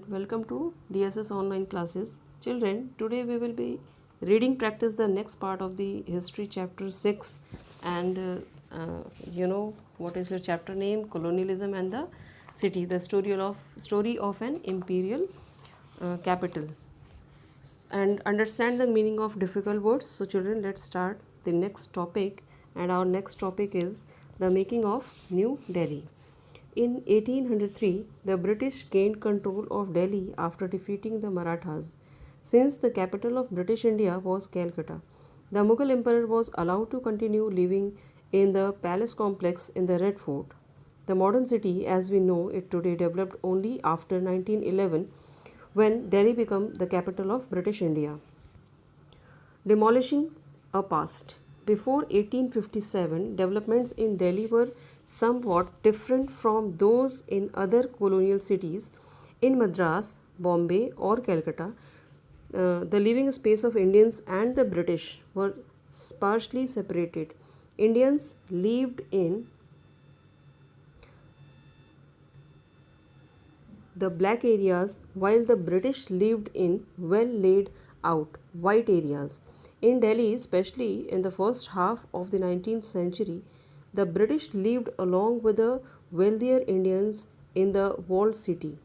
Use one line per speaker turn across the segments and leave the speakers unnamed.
welcome to DSS online classes. Children, today we will be reading practice the next part of the history chapter 6 and you know what is your chapter name, colonialism and the city, the story of an imperial capital, and understand the meaning of difficult words. So children, let's start the next topic, and our next topic is the making of New Delhi. In 1803, the British gained control of Delhi after defeating the Marathas. Since the capital of British India was Calcutta, the Mughal emperor was allowed to continue living in the palace complex in the Red Fort. The modern city, as we know it today, developed only after 1911 when Delhi became the capital of British India. Demolishing a past. Before 1857, developments in Delhi were somewhat different from those in other colonial cities. In Madras, Bombay, or Calcutta, the living space of Indians and the British were sparsely separated. Indians lived in the black areas while the British lived in well laid out white areas. In Delhi, especially in the first half of the 19th century, the British lived along with the wealthier Indians in the walled city.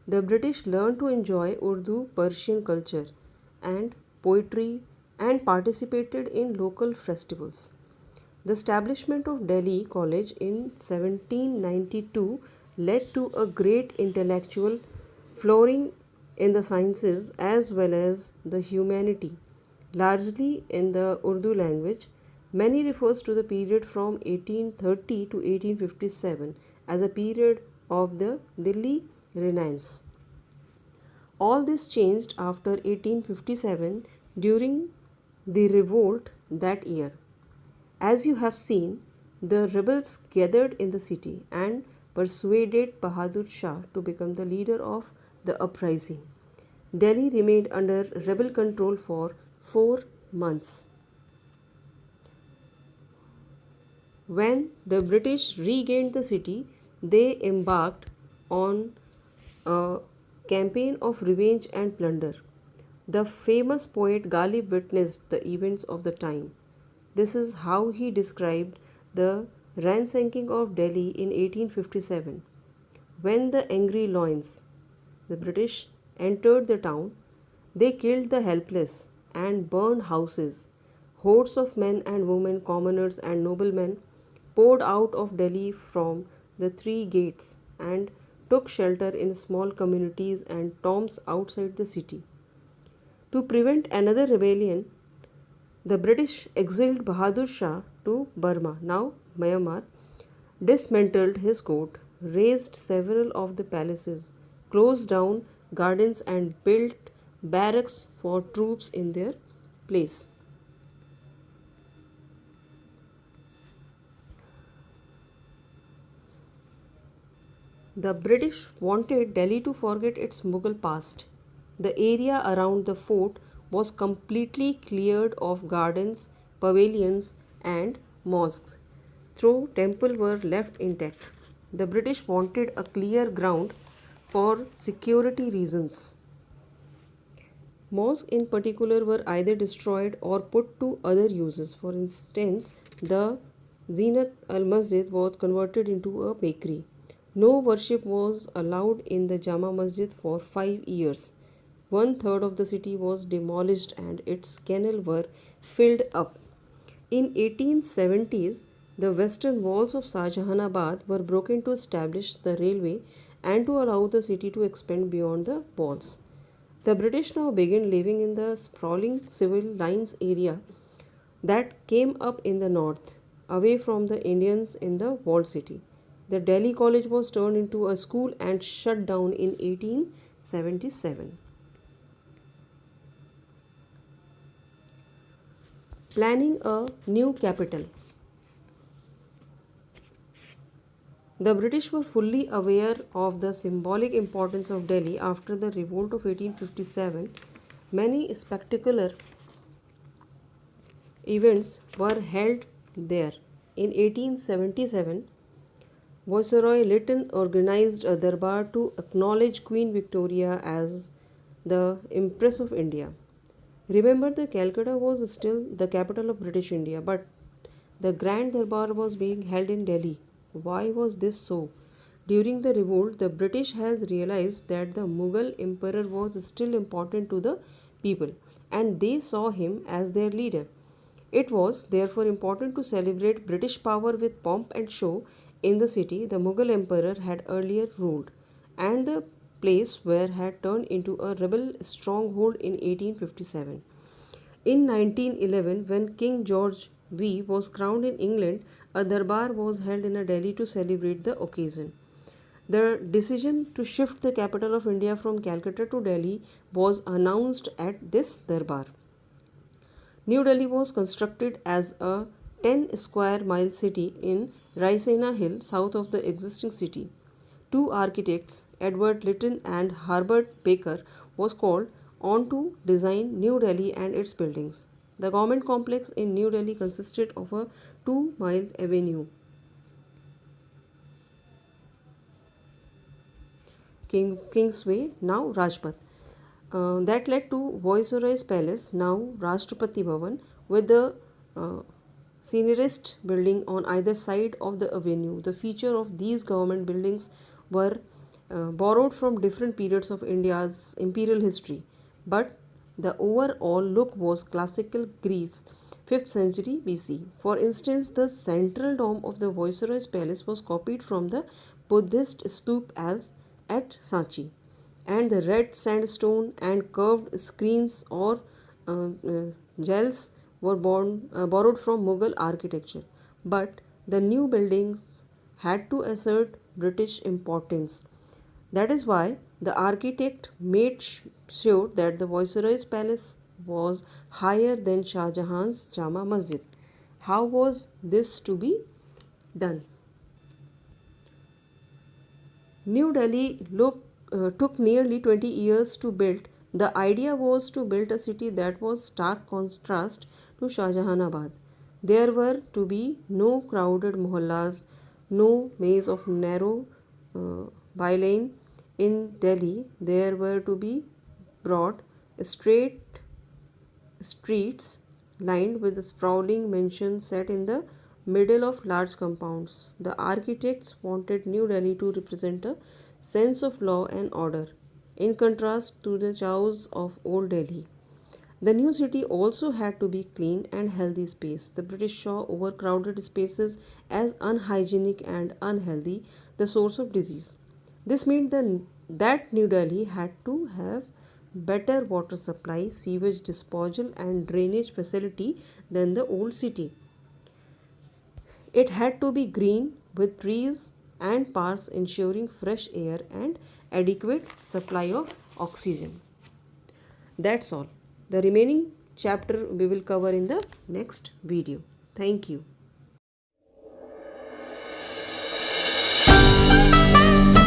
The British learned to enjoy Urdu, Persian culture, and poetry and participated in local festivals. The establishment of Delhi College in 1792 led to a great intellectual flowering in the sciences as well as the humanity, largely in the Urdu language. Many refers to the period from 1830 to 1857 as a period of the Delhi Renaissance. All this changed after 1857 during the revolt that year. As you have seen, the rebels gathered in the city and persuaded Bahadur Shah to become the leader of the uprising. Delhi remained under rebel control for 4 months. When the British regained the city, they embarked on a campaign of revenge and plunder. The famous poet Ghalib witnessed the events of the time. This is how he described the ransacking of Delhi in 1857. When the angry Loyns, the British, entered the town, they killed the helpless and burned houses. Hordes of men and women, commoners and noblemen poured out of Delhi from the three gates and took shelter in small communities and tombs outside the city. To prevent another rebellion, the British exiled Bahadur Shah to Burma, now Myanmar, dismantled his court, razed several of the palaces, closed down gardens, and built barracks for troops in their place. The British wanted Delhi to forget its Mughal past. The area around the fort was completely cleared of gardens, pavilions, and mosques, though temples were left intact. The British wanted a clear ground for security reasons. Mosques in particular were either destroyed or put to other uses. For instance, the Zinat al Masjid was converted into a bakery. No worship was allowed in the Jama Masjid for 5 years. One third of the city was demolished and its canals were filled up. In 1870s, the western walls of Shahjahanabad were broken to establish the railway and to allow the city to expand beyond the walls. The British now began living in the sprawling civil lines area that came up in the north, away from the Indians in the walled city. The Delhi College was turned into a school and shut down in 1877. Planning a new capital. The British were fully aware of the symbolic importance of Delhi after the revolt of 1857. Many spectacular events were held there. In 1877, Viceroy Lytton organized a darbar to acknowledge Queen Victoria as the Empress of India. Remember, the Calcutta was still the capital of British India, but the Grand Darbar was being held in Delhi. Why was this so? During the revolt, the British has realized that the Mughal emperor was still important to the people, and they saw him as their leader. It was therefore important to celebrate British power with pomp and show in the city the Mughal emperor had earlier ruled, and the place where had turned into a rebel stronghold in 1857. In 1911, when King George V was crowned in England, a darbar was held in Delhi to celebrate the occasion. The decision to shift the capital of India from Calcutta to Delhi was announced at this darbar. New Delhi was constructed as a 10 square mile city in Raisina Hill, south of the existing city. Two architects, Edward Lytton and Herbert Baker, was called on to design New Delhi and its buildings. The government complex in New Delhi consisted of a 2-mile avenue, Kingsway, now Rajpath, that led to Viceroy's Palace, now Rashtrapati Bhavan, with the uh, seniorist building on either side of the avenue. The feature of these government buildings were borrowed from different periods of India's imperial history, but the overall look was classical Greece, 5th century BC. For instance, the central dome of the Viceroy's Palace was copied from the Buddhist stup as at Sanchi, and the red sandstone and curved screens or gels were borrowed from Mughal architecture. But the new buildings had to assert British importance. That is why the architect made sure that the Viceroy's Palace was higher than Shah Jahan's Jama Masjid. How was this to be done? New Delhi took nearly 20 years to build. The idea was to build a city that was stark contrast to Shah Jahanabad. There were to be no crowded mohallas, no maze of narrow bylane in Delhi. There were to be broad, straight streets lined with sprawling mansions set in the middle of large compounds. The architects wanted New Delhi to represent a sense of law and order, in contrast to the chaos of old Delhi. The new city also had to be clean and healthy space. The British saw overcrowded spaces as unhygienic and unhealthy, the source of disease. This meant that New Delhi had to have better water supply, sewage disposal and drainage facility than the old city. It had to be green with trees and parks ensuring fresh air and adequate supply of oxygen. That's all. The remaining chapter we will cover in the next video. Thank you.